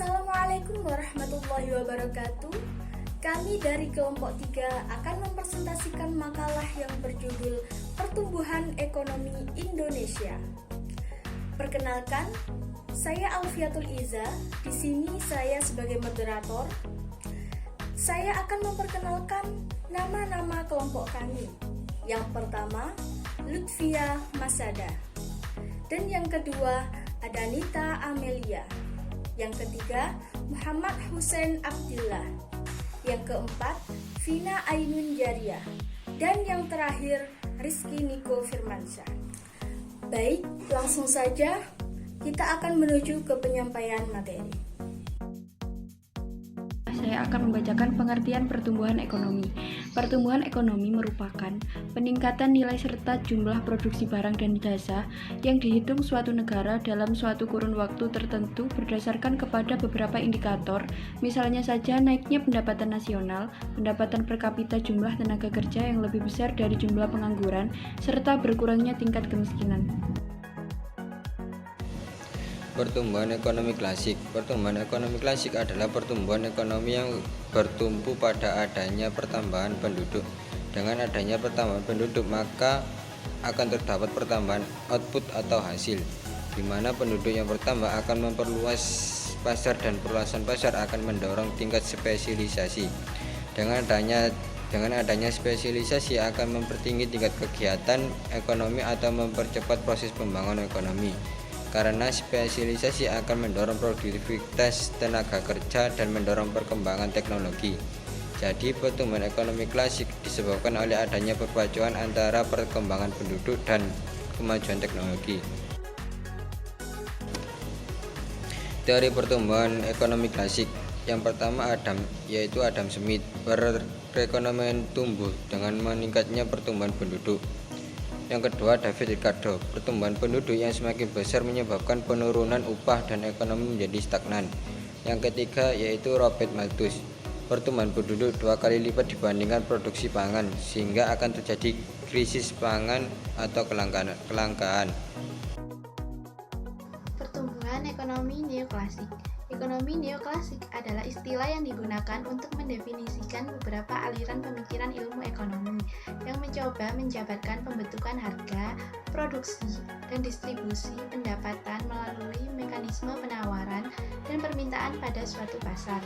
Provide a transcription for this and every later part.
Assalamualaikum warahmatullahi wabarakatuh. Kami dari kelompok 3 akan mempresentasikan makalah yang berjudul Pertumbuhan Ekonomi Indonesia. Perkenalkan, saya Alfiatul Iza. Di sini saya sebagai moderator. Saya akan memperkenalkan nama-nama kelompok kami. Yang pertama, Lutfia Masada. Dan yang kedua, ada Nita Amelia. Yang ketiga, Muhammad Hussein Abdillah. Yang keempat, Vina Ainun Jariah. Dan yang terakhir, Rizky Niko Firmansyah. Baik, langsung saja kita akan menuju ke penyampaian materi. Saya akan membacakan pengertian pertumbuhan ekonomi. Pertumbuhan ekonomi merupakan peningkatan nilai serta jumlah produksi barang dan jasa yang dihitung suatu negara dalam suatu kurun waktu tertentu berdasarkan kepada beberapa indikator, misalnya saja naiknya pendapatan nasional, pendapatan per kapita, jumlah tenaga kerja yang lebih besar dari jumlah pengangguran, serta berkurangnya tingkat kemiskinan. Pertumbuhan ekonomi klasik. Pertumbuhan ekonomi klasik adalah pertumbuhan ekonomi yang bertumpu pada adanya pertambahan penduduk. Dengan adanya pertambahan penduduk, maka akan terdapat pertambahan output atau hasil, di mana penduduk yang bertambah akan memperluas pasar dan perluasan pasar akan mendorong tingkat spesialisasi. Dengan adanya spesialisasi akan mempertinggi tingkat kegiatan ekonomi atau mempercepat proses pembangunan ekonomi. Karena spesialisasi akan mendorong produktivitas tenaga kerja dan mendorong perkembangan teknologi. Jadi pertumbuhan ekonomi klasik disebabkan oleh adanya perpaduan antara perkembangan penduduk dan kemajuan teknologi. Teori pertumbuhan ekonomi klasik. Yang pertama yaitu Adam Smith. Perekonomian tumbuh dengan meningkatnya pertumbuhan penduduk. Yang kedua, David Ricardo. Pertumbuhan penduduk yang semakin besar menyebabkan penurunan upah dan ekonomi menjadi stagnan. Yang ketiga yaitu Robert Malthus. Pertumbuhan penduduk 2 kali lipat dibandingkan produksi pangan, sehingga akan terjadi krisis pangan atau kelangkaan. Pertumbuhan ekonomi neoklasik. Ekonomi neoklasik adalah istilah yang digunakan untuk mendefinisikan beberapa aliran pemikiran ilmu ekonomi yang mencoba menjabarkan pembentukan harga, produksi, dan distribusi pendapatan melalui mekanisme penawaran dan permintaan pada suatu pasar.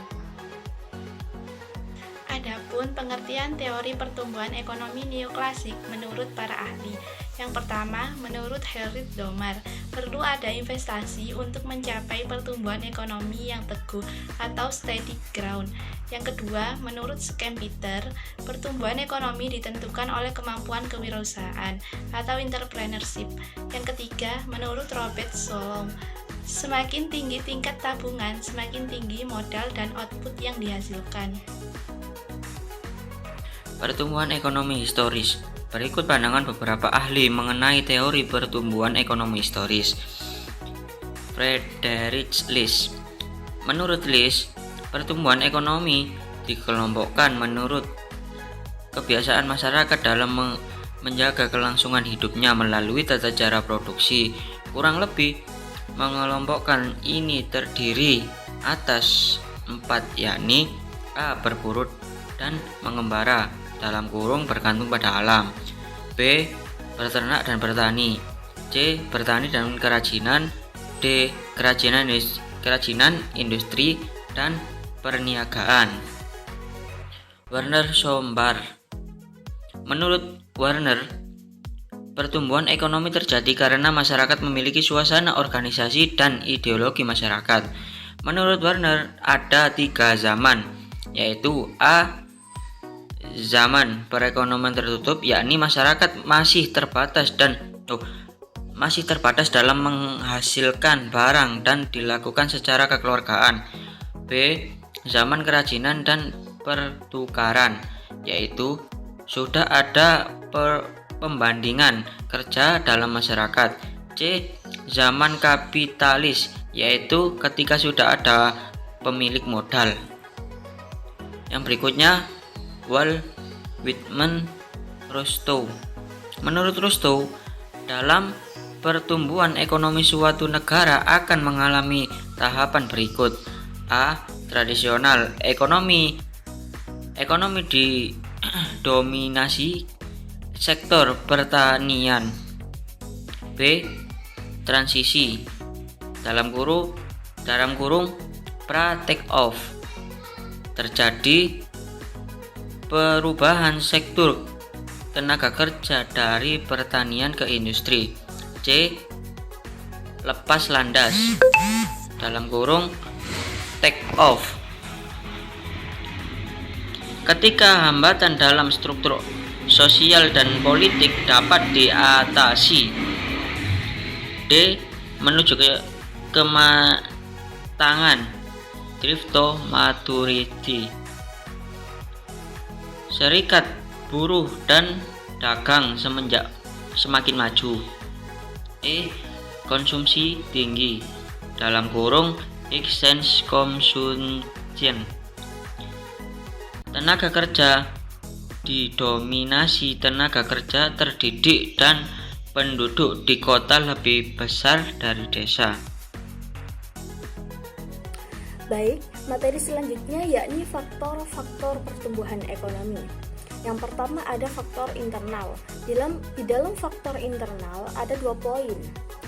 Adapun pengertian teori pertumbuhan ekonomi neoklasik menurut para ahli. Yang pertama, menurut Harold Domar, perlu ada investasi untuk mencapai pertumbuhan ekonomi yang teguh atau steady ground. Yang kedua, menurut Schumpeter, pertumbuhan ekonomi ditentukan oleh kemampuan kewirausahaan atau entrepreneurship. Yang ketiga, menurut Robert Solom, semakin tinggi tingkat tabungan, semakin tinggi modal dan output yang dihasilkan. Pertumbuhan ekonomi historis. Berikut pandangan beberapa ahli mengenai teori pertumbuhan ekonomi historis. Friedrich List. Menurut List, pertumbuhan ekonomi dikelompokkan menurut kebiasaan masyarakat dalam menjaga kelangsungan hidupnya melalui tata cara produksi. Kurang lebih mengelompokkan ini terdiri atas 4, yakni A. Berburu dan mengembara (bergantung pada alam), B. Berternak dan bertani, C. Bertani dan kerajinan, D. Kerajinan industri dan perniagaan. Werner Schomburg. Menurut Werner, pertumbuhan ekonomi terjadi karena masyarakat memiliki suasana organisasi dan ideologi masyarakat. Menurut Werner, ada 3 zaman, yaitu A. Zaman perekonomian tertutup, yakni masyarakat masih terbatas dalam menghasilkan barang dan dilakukan secara kekeluargaan. B. Zaman kerajinan dan pertukaran, yaitu sudah ada pembandingan kerja dalam masyarakat. C. Zaman kapitalis, yaitu ketika sudah ada pemilik modal. Yang berikutnya, Walt Whitman Rostow. Menurut Rostow, dalam pertumbuhan ekonomi suatu negara akan mengalami tahapan berikut. A. Tradisional. Ekonomi didominasi sektor pertanian. B. Transisi dalam kurung pra take off. Terjadi perubahan sektor tenaga kerja dari pertanian ke industri. C. Lepas landas dalam kurung take off. Ketika hambatan dalam struktur sosial dan politik dapat diatasi. D. Menuju ke kematangan drift to maturity. Serikat buruh dan dagang semakin maju. E. Konsumsi tinggi dalam kurung exchange consumption. Tenaga kerja didominasi tenaga kerja terdidik dan penduduk di kota lebih besar dari desa. Baik, materi selanjutnya yakni faktor-faktor pertumbuhan ekonomi. Yang pertama ada faktor internal. Di dalam faktor internal ada 2 poin.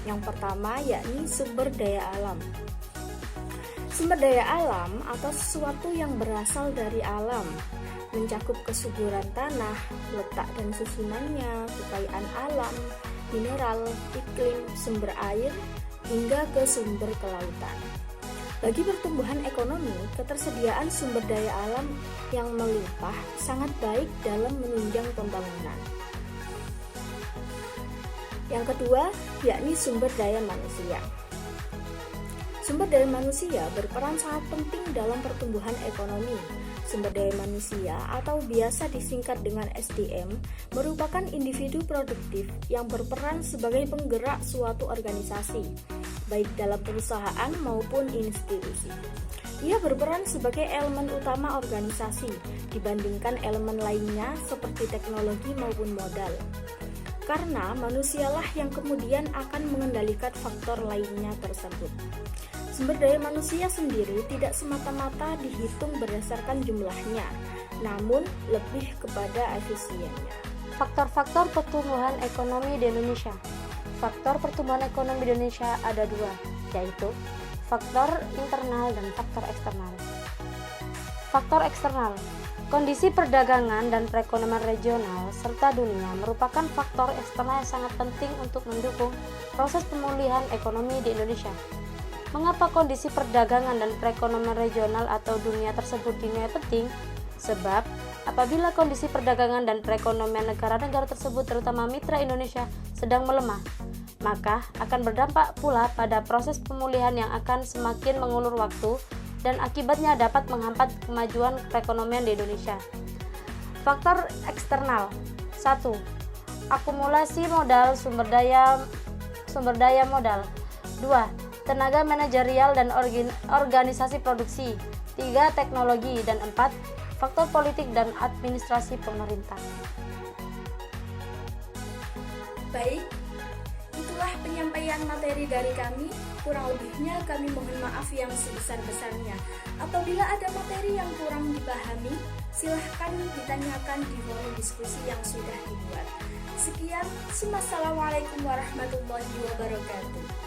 Yang pertama yakni sumber daya alam. Sumber daya alam atau sesuatu yang berasal dari alam, mencakup kesuburan tanah, letak dan susunannya, kekayaan alam, mineral, iklim, sumber air, hingga ke sumber kelautan. Bagi pertumbuhan ekonomi, ketersediaan sumber daya alam yang melimpah sangat baik dalam menunjang pembangunan. Yang kedua, yakni sumber daya manusia. Sumber daya manusia berperan sangat penting dalam pertumbuhan ekonomi. Sumber daya manusia atau biasa disingkat dengan SDM merupakan individu produktif yang berperan sebagai penggerak suatu organisasi, baik dalam perusahaan maupun institusi. Ia berperan sebagai elemen utama organisasi dibandingkan elemen lainnya seperti teknologi maupun modal. Karena manusialah yang kemudian akan mengendalikan faktor lainnya tersebut. Sumber daya manusia sendiri tidak semata-mata dihitung berdasarkan jumlahnya, namun lebih kepada efisiennya. Faktor-faktor pertumbuhan ekonomi di Indonesia. Faktor pertumbuhan ekonomi di Indonesia ada 2, yaitu faktor internal dan faktor eksternal. Faktor eksternal, kondisi perdagangan dan perekonomian regional serta dunia merupakan faktor eksternal yang sangat penting untuk mendukung proses pemulihan ekonomi di Indonesia. Mengapa kondisi perdagangan dan perekonomian regional atau dunia tersebut dinilai penting? Sebab apabila kondisi perdagangan dan perekonomian negara-negara tersebut terutama mitra Indonesia sedang melemah, maka akan berdampak pula pada proses pemulihan yang akan semakin mengulur waktu dan akibatnya dapat menghambat kemajuan perekonomian di Indonesia. Faktor eksternal. 1. Akumulasi modal sumber daya modal. 2. Tenaga manajerial dan organisasi produksi. 3. Teknologi. Dan 4. Faktor politik dan administrasi pemerintah. Baik, itulah penyampaian materi dari kami. Kurang lebihnya kami mohon maaf yang sebesar-besarnya. Apabila ada materi yang kurang dipahami, silahkan ditanyakan di forum diskusi yang sudah dibuat. Sekian, wassalamualaikum warahmatullahi wabarakatuh.